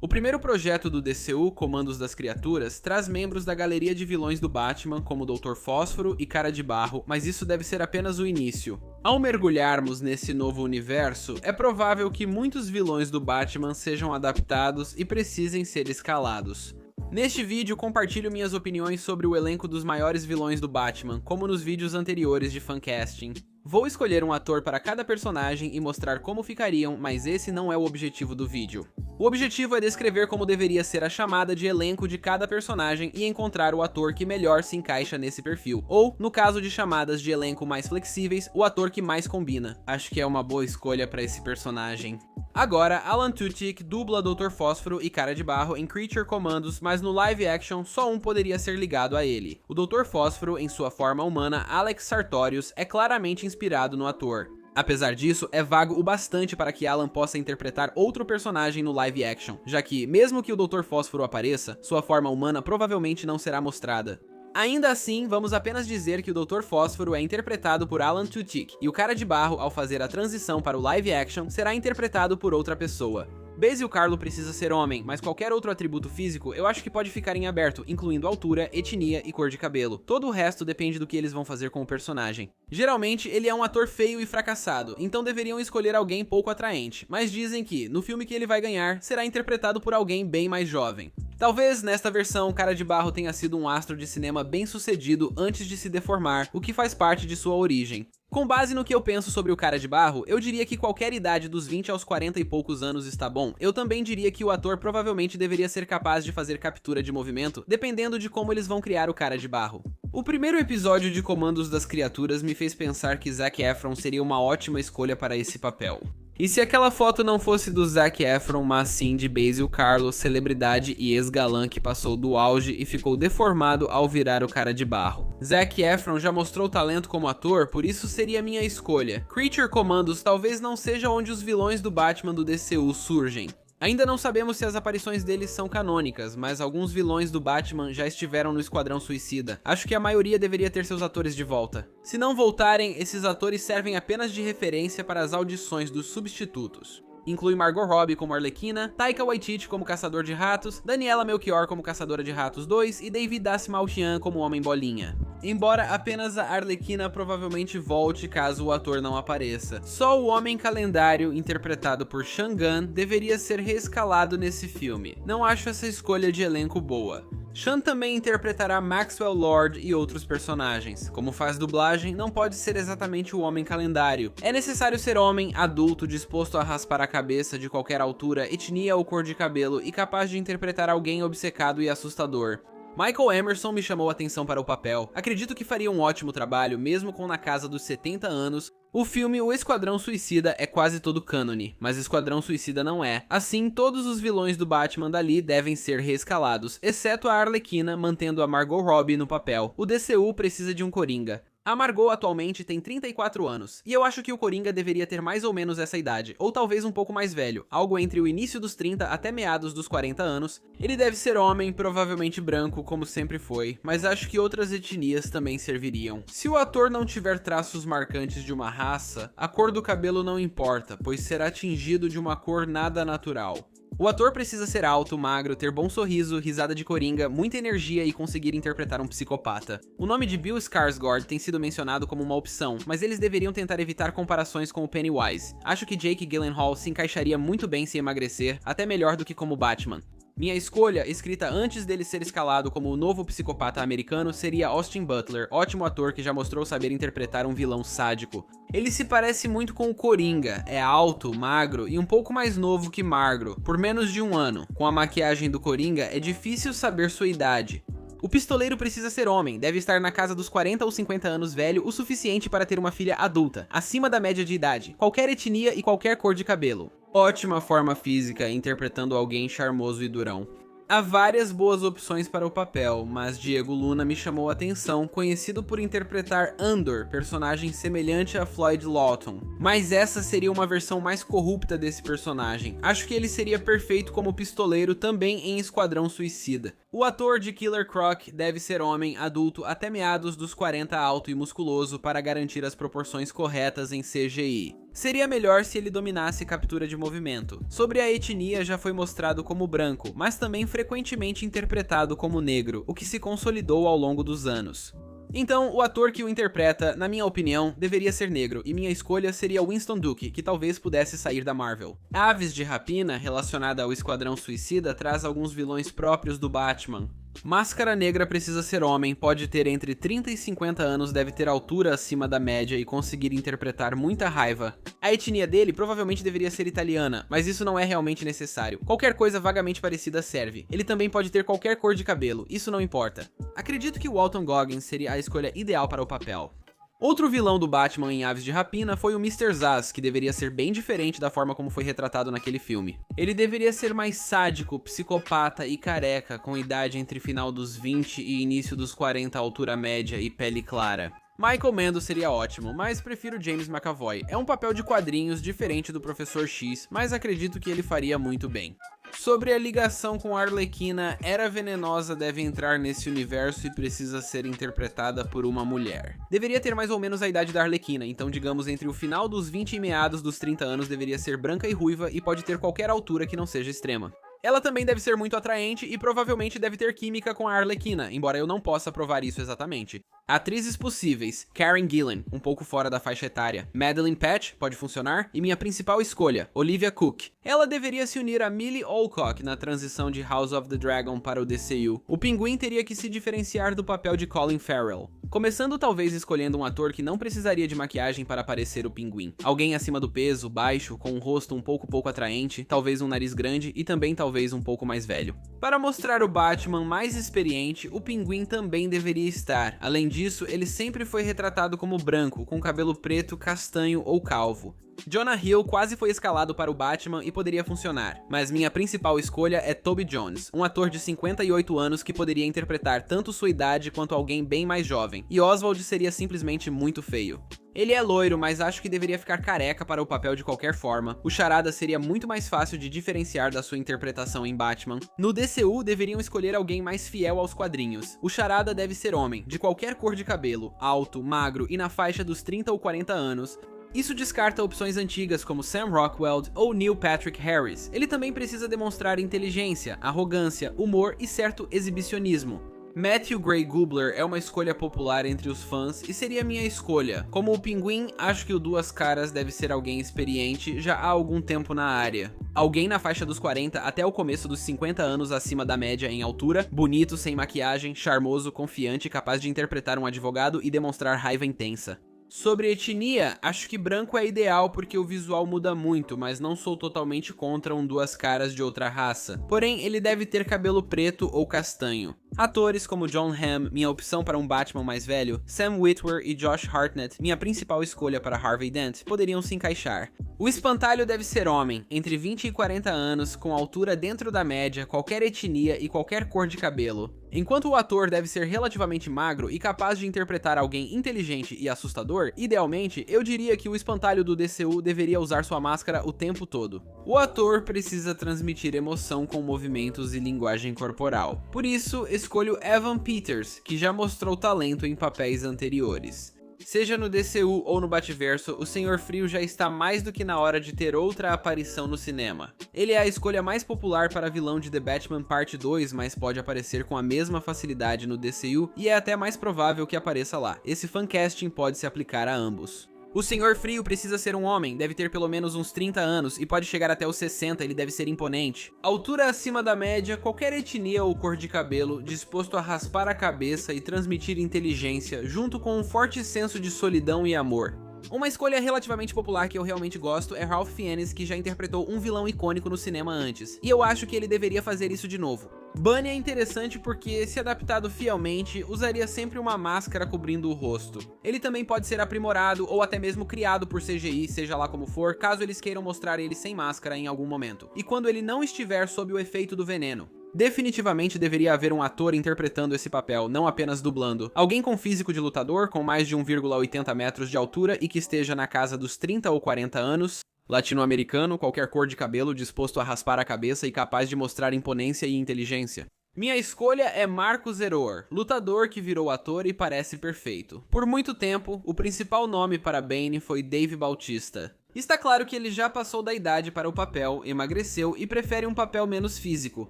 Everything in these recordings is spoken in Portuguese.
O primeiro projeto do DCU, Comandos das Criaturas, traz membros da galeria de vilões do Batman, como Dr. Fósforo e Cara de Barro, mas isso deve ser apenas o início. Ao mergulharmos nesse novo universo, é provável que muitos vilões do Batman sejam adaptados e precisem ser escalados. Neste vídeo compartilho minhas opiniões sobre o elenco dos maiores vilões do Batman, como nos vídeos anteriores de fancasting. Vou escolher um ator para cada personagem e mostrar como ficariam, mas esse não é o objetivo do vídeo. O objetivo é descrever como deveria ser a chamada de elenco de cada personagem e encontrar o ator que melhor se encaixa nesse perfil, ou, no caso de chamadas de elenco mais flexíveis, o ator que mais combina. Acho que é uma boa escolha para esse personagem. Agora, Alan Tudyk dubla Dr. Fósforo e Cara de Barro em Creature Commandos, mas no live action só um poderia ser ligado a ele. O Dr. Fósforo, em sua forma humana, Alex Sartorius, é claramente inspirado no ator. Apesar disso, é vago o bastante para que Alan possa interpretar outro personagem no live action, já que, mesmo que o Dr. Fósforo apareça, sua forma humana provavelmente não será mostrada. Ainda assim, vamos apenas dizer que o Dr. Fósforo é interpretado por Alan Tudyk, e o Cara de Barro, ao fazer a transição para o live action, será interpretado por outra pessoa. Basil Karlo precisa ser homem, mas qualquer outro atributo físico eu acho que pode ficar em aberto, incluindo altura, etnia e cor de cabelo. Todo o resto depende do que eles vão fazer com o personagem. Geralmente, ele é um ator feio e fracassado, então deveriam escolher alguém pouco atraente, mas dizem que, no filme que ele vai ganhar, será interpretado por alguém bem mais jovem. Talvez, nesta versão, Cara de Barro tenha sido um astro de cinema bem sucedido antes de se deformar, o que faz parte de sua origem. Com base no que eu penso sobre o Cara de Barro, eu diria que qualquer idade dos 20 aos 40 e poucos anos está bom. Eu também diria que o ator provavelmente deveria ser capaz de fazer captura de movimento, dependendo de como eles vão criar o Cara de Barro. O primeiro episódio de Comandos das Criaturas me fez pensar que Zac Efron seria uma ótima escolha para esse papel. E se aquela foto não fosse do Zac Efron, mas sim de Basil Karlo, celebridade e ex-galã que passou do auge e ficou deformado ao virar o Cara de Barro. Zac Efron já mostrou talento como ator, por isso seria minha escolha. Creature Commandos talvez não seja onde os vilões do Batman do DCU surgem. Ainda não sabemos se as aparições deles são canônicas, mas alguns vilões do Batman já estiveram no Esquadrão Suicida. Acho que a maioria deveria ter seus atores de volta. Se não voltarem, esses atores servem apenas de referência para as audições dos substitutos. Inclui Margot Robbie como Arlequina, Taika Waititi como Caçador de Ratos, Daniela Melchior como Caçadora de Ratos 2 e David Dastmalchian como Homem-Bolinha. Embora apenas a Arlequina provavelmente volte caso o ator não apareça. Só o Homem-Calendário, interpretado por Sean Gunn, deveria ser reescalado nesse filme. Não acho essa escolha de elenco boa. Sean também interpretará Maxwell Lord e outros personagens. Como faz dublagem, não pode ser exatamente o Homem-Calendário. É necessário ser homem, adulto, disposto a raspar a cabeça de qualquer altura, etnia ou cor de cabelo e capaz de interpretar alguém obcecado e assustador. Michael Emerson me chamou a atenção para o papel. Acredito que faria um ótimo trabalho, mesmo com na casa dos 70 anos. O filme O Esquadrão Suicida é quase todo cânone, mas Esquadrão Suicida não é. Assim, todos os vilões do Batman dali devem ser reescalados, exceto a Arlequina, mantendo a Margot Robbie no papel. O DCU precisa de um Coringa. A Margot atualmente tem 34 anos, e eu acho que o Coringa deveria ter mais ou menos essa idade, ou talvez um pouco mais velho, algo entre o início dos 30 até meados dos 40 anos. Ele deve ser homem, provavelmente branco, como sempre foi, mas acho que outras etnias também serviriam. Se o ator não tiver traços marcantes de uma raça, a cor do cabelo não importa, pois será tingido de uma cor nada natural. O ator precisa ser alto, magro, ter bom sorriso, risada de coringa, muita energia e conseguir interpretar um psicopata. O nome de Bill Skarsgård tem sido mencionado como uma opção, mas eles deveriam tentar evitar comparações com o Pennywise. Acho que Jake Gyllenhaal se encaixaria muito bem se emagrecer, até melhor do que como Batman. Minha escolha, escrita antes dele ser escalado como o novo psicopata americano, seria Austin Butler, ótimo ator que já mostrou saber interpretar um vilão sádico. Ele se parece muito com o Coringa, é alto, magro e um pouco mais novo que magro, por menos de um ano. Com a maquiagem do Coringa, é difícil saber sua idade. O pistoleiro precisa ser homem, deve estar na casa dos 40 ou 50 anos velho o suficiente para ter uma filha adulta, acima da média de idade, qualquer etnia e qualquer cor de cabelo. Ótima forma física, interpretando alguém charmoso e durão. Há várias boas opções para o papel, mas Diego Luna me chamou a atenção, conhecido por interpretar Andor, personagem semelhante a Floyd Lawton. Mas essa seria uma versão mais corrupta desse personagem. Acho que ele seria perfeito como pistoleiro também em Esquadrão Suicida. O ator de Killer Croc deve ser homem, adulto, até meados dos 40, alto e musculoso para garantir as proporções corretas em CGI. Seria melhor se ele dominasse captura de movimento. Sobre a etnia, já foi mostrado como branco, mas também frequentemente interpretado como negro, o que se consolidou ao longo dos anos. Então, o ator que o interpreta, na minha opinião, deveria ser negro, e minha escolha seria Winston Duke, que talvez pudesse sair da Marvel. Aves de Rapina, relacionada ao Esquadrão Suicida, traz alguns vilões próprios do Batman. Máscara Negra precisa ser homem, pode ter entre 30 e 50 anos, deve ter altura acima da média e conseguir interpretar muita raiva. A etnia dele provavelmente deveria ser italiana, mas isso não é realmente necessário. Qualquer coisa vagamente parecida serve. Ele também pode ter qualquer cor de cabelo, isso não importa. Acredito que Walton Goggins seria a escolha ideal para o papel. Outro vilão do Batman em Aves de Rapina foi o Mr. Zsasz, que deveria ser bem diferente da forma como foi retratado naquele filme. Ele deveria ser mais sádico, psicopata e careca, com idade entre final dos 20 e início dos 40, altura média e pele clara. Michael Mando seria ótimo, mas prefiro James McAvoy. É um papel de quadrinhos diferente do Professor X, mas acredito que ele faria muito bem. Sobre a ligação com a Arlequina, Era Venenosa deve entrar nesse universo e precisa ser interpretada por uma mulher. Deveria ter mais ou menos a idade da Arlequina, então digamos entre o final dos 20 e meados dos 30 anos deveria ser branca e ruiva e pode ter qualquer altura que não seja extrema. Ela também deve ser muito atraente e provavelmente deve ter química com a Arlequina, embora eu não possa provar isso exatamente. Atrizes possíveis: Karen Gillan, um pouco fora da faixa etária. Madeline Patch, pode funcionar. E minha principal escolha, Olivia Cooke. Ela deveria se unir a Millie Alcock na transição de House of the Dragon para o DCU. O Pinguim teria que se diferenciar do papel de Colin Farrell. Começando talvez escolhendo um ator que não precisaria de maquiagem para parecer o Pinguim. Alguém acima do peso, baixo, com um rosto um pouco atraente, talvez um nariz grande e também talvez um pouco mais velho. Para mostrar o Batman mais experiente, o Pinguim também deveria estar. Além disso, ele sempre foi retratado como branco, com cabelo preto, castanho ou calvo. Jonah Hill quase foi escalado para o Batman e poderia funcionar, mas minha principal escolha é Toby Jones, um ator de 58 anos que poderia interpretar tanto sua idade quanto alguém bem mais jovem, e Oswald seria simplesmente muito feio. Ele é loiro, mas acho que deveria ficar careca para o papel de qualquer forma. O Charada seria muito mais fácil de diferenciar da sua interpretação em Batman. No DCU, deveriam escolher alguém mais fiel aos quadrinhos. O Charada deve ser homem, de qualquer cor de cabelo, alto, magro e na faixa dos 30 ou 40 anos. Isso descarta opções antigas como Sam Rockwell ou Neil Patrick Harris. Ele também precisa demonstrar inteligência, arrogância, humor e certo exibicionismo. Matthew Gray Gubler é uma escolha popular entre os fãs e seria minha escolha. Como o Pinguim, acho que o Duas Caras deve ser alguém experiente já há algum tempo na área. Alguém na faixa dos 40 até o começo dos 50 anos acima da média em altura, bonito, sem maquiagem, charmoso, confiante, capaz de interpretar um advogado e demonstrar raiva intensa. Sobre etnia, acho que branco é ideal porque o visual muda muito, mas não sou totalmente contra um Duas Caras de outra raça. Porém, ele deve ter cabelo preto ou castanho. Atores como John Hamm, minha opção para um Batman mais velho, Sam Witwer e Josh Hartnett, minha principal escolha para Harvey Dent, poderiam se encaixar. O Espantalho deve ser homem, entre 20 e 40 anos, com altura dentro da média, qualquer etnia e qualquer cor de cabelo. Enquanto o ator deve ser relativamente magro e capaz de interpretar alguém inteligente e assustador, idealmente, eu diria que o Espantalho do DCU deveria usar sua máscara o tempo todo. O ator precisa transmitir emoção com movimentos e linguagem corporal. Por isso, escolho Evan Peters, que já mostrou talento em papéis anteriores. Seja no DCU ou no Bativerso, o Senhor Frio já está mais do que na hora de ter outra aparição no cinema. Ele é a escolha mais popular para vilão de The Batman Parte 2, mas pode aparecer com a mesma facilidade no DCU e é até mais provável que apareça lá. Esse fancasting pode se aplicar a ambos. O Senhor Frio precisa ser um homem, deve ter pelo menos uns 30 anos e pode chegar até os 60, ele deve ser imponente. Altura acima da média, qualquer etnia ou cor de cabelo, disposto a raspar a cabeça e transmitir inteligência, junto com um forte senso de solidão e amor. Uma escolha relativamente popular que eu realmente gosto é Ralph Fiennes, que já interpretou um vilão icônico no cinema antes, e eu acho que ele deveria fazer isso de novo. Bunny é interessante porque, se adaptado fielmente, usaria sempre uma máscara cobrindo o rosto. Ele também pode ser aprimorado ou até mesmo criado por CGI, seja lá como for, caso eles queiram mostrar ele sem máscara em algum momento, e quando ele não estiver sob o efeito do veneno. Definitivamente deveria haver um ator interpretando esse papel, não apenas dublando. Alguém com físico de lutador, com mais de 1,80 metros de altura e que esteja na casa dos 30 ou 40 anos. Latino-americano, qualquer cor de cabelo, disposto a raspar a cabeça e capaz de mostrar imponência e inteligência. Minha escolha é Marcos Eroer, lutador que virou ator e parece perfeito. Por muito tempo, o principal nome para Bane foi Dave Bautista. Está claro que ele já passou da idade para o papel, emagreceu e prefere um papel menos físico.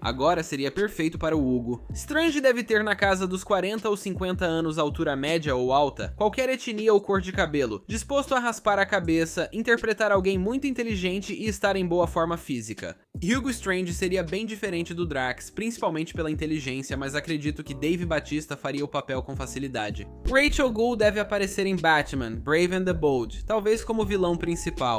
Agora seria perfeito para o Hugo. Strange deve ter na casa dos 40 ou 50 anos, altura média ou alta, qualquer etnia ou cor de cabelo, disposto a raspar a cabeça, interpretar alguém muito inteligente e estar em boa forma física. Hugo Strange seria bem diferente do Drax, principalmente pela inteligência, mas acredito que Dave Bautista faria o papel com facilidade. Rachel Gould deve aparecer em Batman, Brave and the Bold, talvez como vilão principal.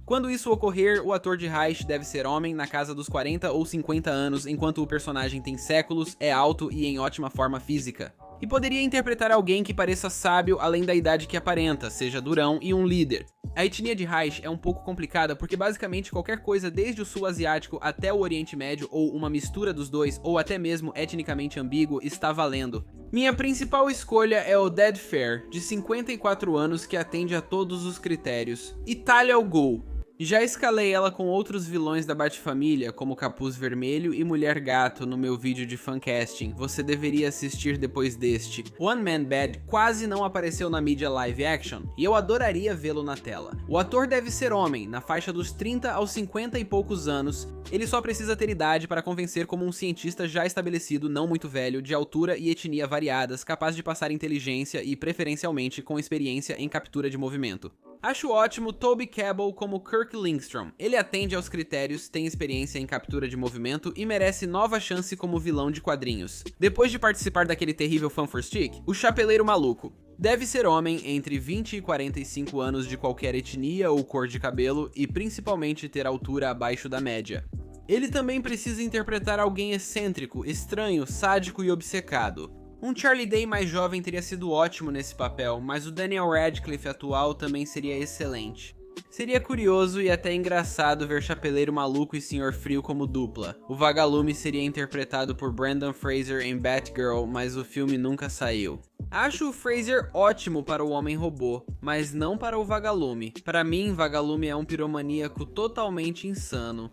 Quando isso ocorrer, o ator de Heist deve ser homem na casa dos 40 ou 50 anos, enquanto o personagem tem séculos, é alto e em ótima forma física. E poderia interpretar alguém que pareça sábio além da idade que aparenta, seja durão e um líder. A etnia de Heist é um pouco complicada porque basicamente qualquer coisa desde o sul asiático até o Oriente Médio ou uma mistura dos dois ou até mesmo etnicamente ambíguo está valendo. Minha principal escolha é o Dead Fair, de 54 anos que atende a todos os critérios. Talia al Ghul. Já escalei ela com outros vilões da Batfamília, como Capuz Vermelho e Mulher Gato no meu vídeo de fancasting, você deveria assistir depois deste. One Man Bad quase não apareceu na mídia live action, e eu adoraria vê-lo na tela. O ator deve ser homem, na faixa dos 30 aos 50 e poucos anos, ele só precisa ter idade para convencer como um cientista já estabelecido, não muito velho, de altura e etnia variadas, capaz de passar inteligência e preferencialmente com experiência em captura de movimento. Acho ótimo Toby Kebbell como Kirk Lindstrom. Ele atende aos critérios, tem experiência em captura de movimento e merece nova chance como vilão de quadrinhos. Depois de participar daquele terrível Fan for Stick, o Chapeleiro Maluco. Deve ser homem entre 20 e 45 anos de qualquer etnia ou cor de cabelo e principalmente ter altura abaixo da média. Ele também precisa interpretar alguém excêntrico, estranho, sádico e obcecado. Um Charlie Day mais jovem teria sido ótimo nesse papel, mas o Daniel Radcliffe atual também seria excelente. Seria curioso e até engraçado ver Chapeleiro Maluco e Sr. Frio como dupla. O Vagalume seria interpretado por Brendan Fraser em Batgirl, mas o filme nunca saiu. Acho o Fraser ótimo para o Homem-Robô, mas não para o Vagalume. Para mim, Vagalume é um piromaníaco totalmente insano.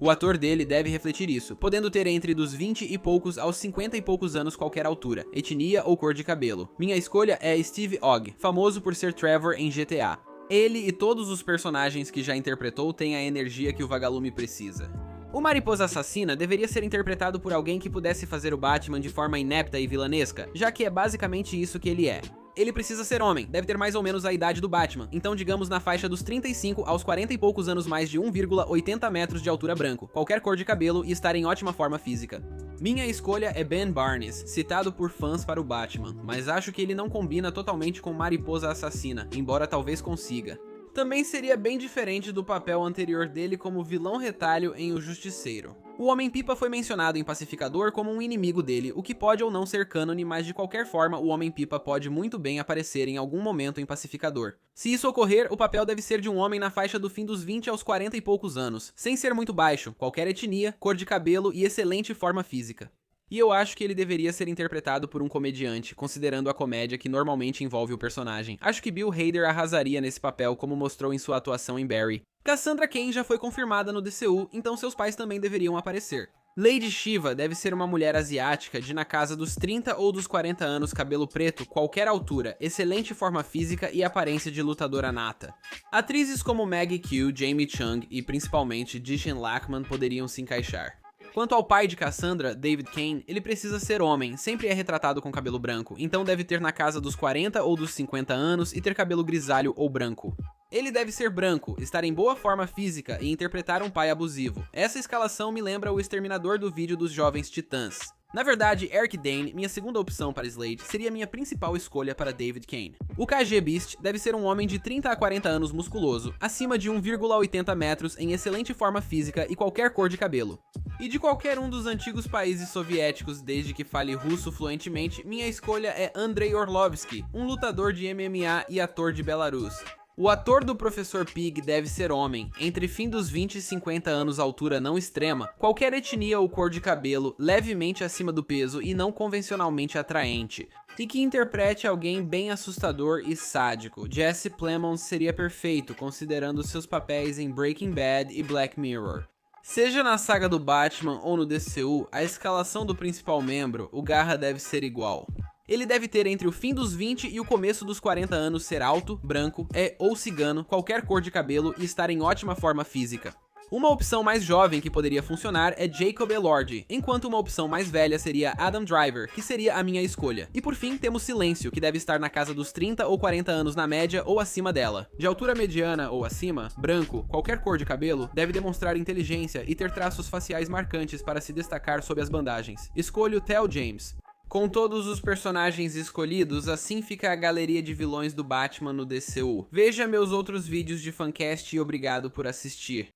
O ator dele deve refletir isso, podendo ter entre dos 20 e poucos aos 50 e poucos anos qualquer altura, etnia ou cor de cabelo. Minha escolha é Steve Ogg, famoso por ser Trevor em GTA. Ele e todos os personagens que já interpretou têm a energia que o Vagalume precisa. O Mariposa Assassina deveria ser interpretado por alguém que pudesse fazer o Batman de forma inepta e vilanesca, já que é basicamente isso que ele é. Ele precisa ser homem, deve ter mais ou menos a idade do Batman, então digamos na faixa dos 35 aos 40 e poucos anos, mais de 1,80 metros de altura, branco, qualquer cor de cabelo e estar em ótima forma física. Minha escolha é Ben Barnes, citado por fãs para o Batman, mas acho que ele não combina totalmente com Mariposa Assassina, embora talvez consiga. Também seria bem diferente do papel anterior dele como vilão retalho em O Justiceiro. O Homem-Pipa foi mencionado em Pacificador como um inimigo dele, o que pode ou não ser cânone, mas de qualquer forma o Homem-Pipa pode muito bem aparecer em algum momento em Pacificador. Se isso ocorrer, o papel deve ser de um homem na faixa do fim dos 20 aos 40 e poucos anos, sem ser muito baixo, qualquer etnia, cor de cabelo e excelente forma física. E eu acho que ele deveria ser interpretado por um comediante, considerando a comédia que normalmente envolve o personagem. Acho que Bill Hader arrasaria nesse papel, como mostrou em sua atuação em Barry. Cassandra Cain já foi confirmada no DCU, então seus pais também deveriam aparecer. Lady Shiva deve ser uma mulher asiática de na casa dos 30 ou dos 40 anos, cabelo preto, qualquer altura, excelente forma física e aparência de lutadora nata. Atrizes como Maggie Q, Jamie Chung e principalmente Dishin Lachman poderiam se encaixar. Quanto ao pai de Cassandra, David Cain, ele precisa ser homem, sempre é retratado com cabelo branco, então deve ter na casa dos 40 ou dos 50 anos e ter cabelo grisalho ou branco. Ele deve ser branco, estar em boa forma física e interpretar um pai abusivo. Essa escalação me lembra o exterminador do vídeo dos Jovens Titãs. Na verdade, Eric Dane, minha segunda opção para Slade, seria minha principal escolha para David Cain. O KG Beast deve ser um homem de 30 a 40 anos musculoso, acima de 1,80 metros, em excelente forma física e qualquer cor de cabelo. E de qualquer um dos antigos países soviéticos, desde que fale russo fluentemente, minha escolha é Andrei Orlovsky, um lutador de MMA e ator de Belarus. O ator do Professor Pig deve ser homem, entre fim dos 20 e 50 anos, altura não extrema, qualquer etnia ou cor de cabelo, levemente acima do peso e não convencionalmente atraente, e que interprete alguém bem assustador e sádico. Jesse Plemons seria perfeito, considerando seus papéis em Breaking Bad e Black Mirror. Seja na saga do Batman ou no DCU, a escalação do principal membro, o Garra deve ser igual. Ele deve ter entre o fim dos 20 e o começo dos 40 anos, ser alto, branco, ou cigano, qualquer cor de cabelo e estar em ótima forma física. Uma opção mais jovem que poderia funcionar é Jacob Elordi, enquanto uma opção mais velha seria Adam Driver, que seria a minha escolha. E por fim temos Silêncio, que deve estar na casa dos 30 ou 40 anos na média ou acima dela. De altura mediana ou acima, branco, qualquer cor de cabelo, deve demonstrar inteligência e ter traços faciais marcantes para se destacar sob as bandagens. Escolho Theo James. Com todos os personagens escolhidos, assim fica a galeria de vilões do Batman no DCU. Veja meus outros vídeos de fancast e obrigado por assistir.